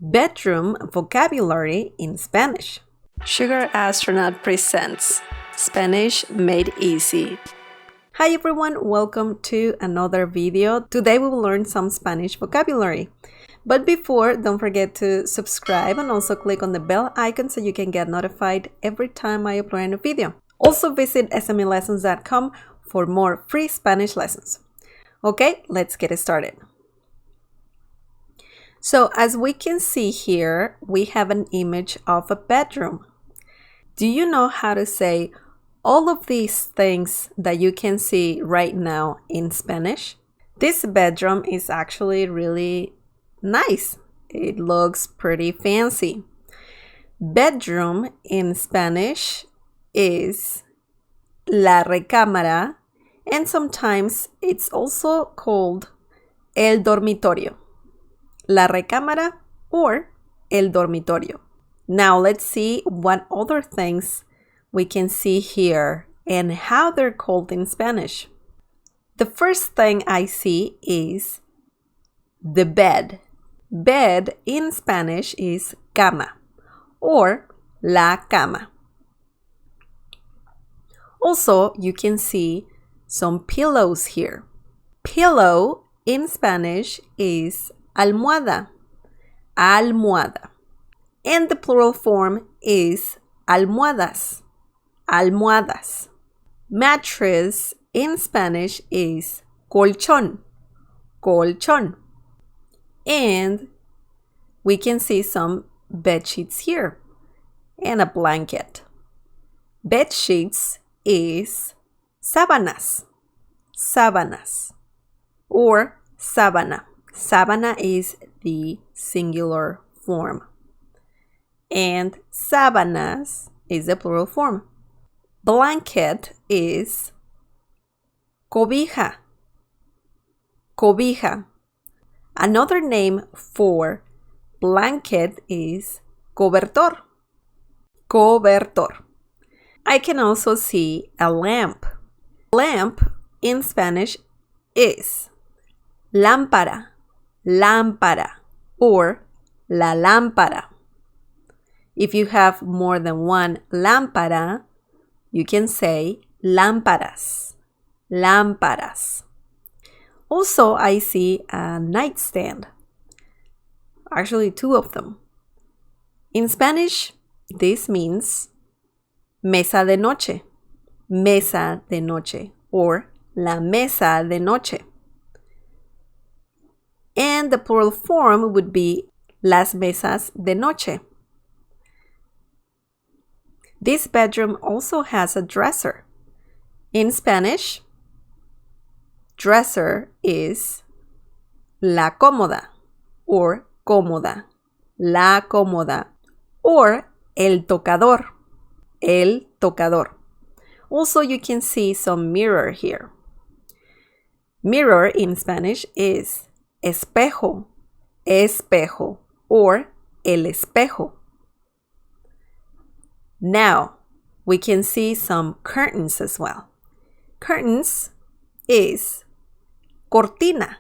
Bedroom vocabulary in Spanish. Sugar Astronaut presents Spanish Made Easy. Hi everyone, welcome to another video. Today we will learn some Spanish vocabulary. But before, don't forget to subscribe and also click on the bell icon so you can get notified every time I upload a new video. Also visit smlessons.com for more free Spanish lessons. Okay, let's get started. So as we can see here, we have an image of a bedroom. Do you know how to say all of these things that you can see right now in Spanish? This bedroom is actually really nice. It looks pretty fancy. Bedroom in Spanish is la recámara, and sometimes it's also called el dormitorio. La recámara or el dormitorio. Now let's see what other things we can see here and how they're called in Spanish. The first thing I see is the bed. Bed in Spanish is cama or la cama. Also, you can see some pillows here. Pillow in Spanish is almohada, almohada. And the plural form is almohadas, almohadas. Mattress in Spanish is colchón, colchón. And we can see some bed sheets here and a blanket. Bed sheets is sábanas, sábanas, or sábana. Sábana is the singular form. And sábanas is the plural form. Blanket is cobija, cobija. Another name for blanket is cobertor, cobertor. I can also see a lamp. Lamp in Spanish is lámpara, lámpara, or la lámpara. If you have more than one lámpara, you can say lámparas, lámparas. Also, I see a nightstand. Actually, two of them. In Spanish, this means mesa de noche, mesa de noche, or la mesa de noche. And the plural form would be las mesas de noche. This bedroom also has a dresser. In Spanish, dresser is la cómoda or cómoda, la cómoda, or el tocador, el tocador. Also, you can see some mirror here. Mirror in Spanish is espejo, espejo, or el espejo. Now, we can see some curtains as well. Curtains is cortina,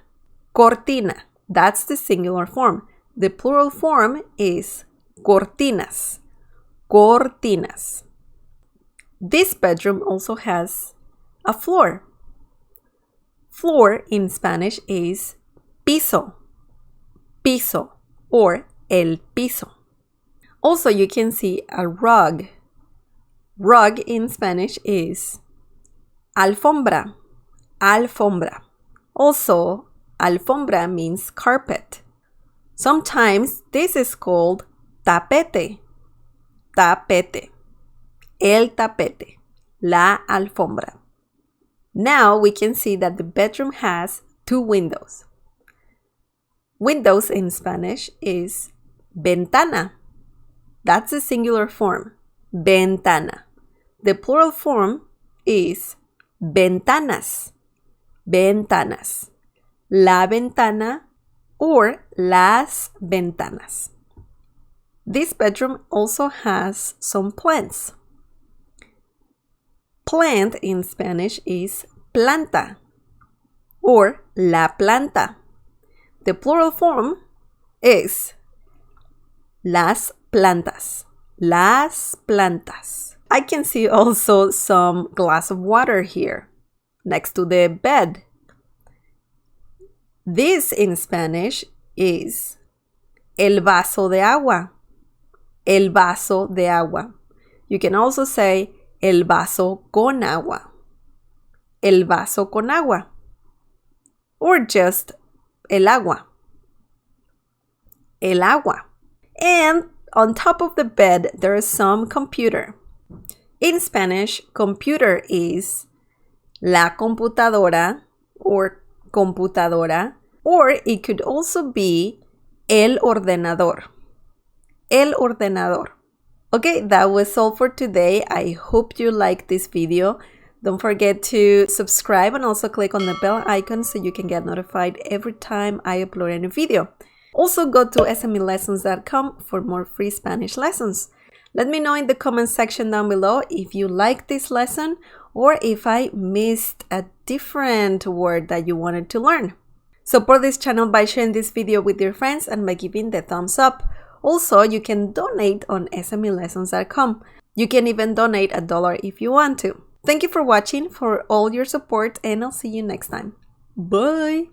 cortina. That's the singular form. The plural form is cortinas, cortinas. This bedroom also has a floor. Floor in Spanish is piso, piso, or el piso. Also, you can see a rug. Rug in Spanish is alfombra, alfombra. Also, alfombra means carpet. Sometimes this is called tapete, tapete, el tapete, la alfombra. Now we can see that the bedroom has two windows. Windows in Spanish is ventana. That's the singular form, ventana. The plural form is ventanas, ventanas. La ventana or las ventanas. This bedroom also has some plants. Plant in Spanish is planta or la planta. The plural form is Las plantas. Las plantas. I can see also some glass of water here next to the bed. This in Spanish is el vaso de agua. El vaso de agua. You can also say el vaso con agua. El vaso con agua. Or just el agua. El agua. And on top of the bed, there is some computer. In Spanish, computer is la computadora or computadora, or it could also be el ordenador. El ordenador. Okay, that was all for today. I hope you liked this video. Don't forget to subscribe and also click on the bell icon so you can get notified every time I upload a new video. Also go to smelessons.com for more free Spanish lessons. Let me know in the comment section down below if you liked this lesson or if I missed a different word that you wanted to learn. Support this channel by sharing this video with your friends and by giving the thumbs up. Also, you can donate on smelessons.com. You can even donate $1 if you want to. Thank you for watching, for all your support, and I'll see you next time. Bye!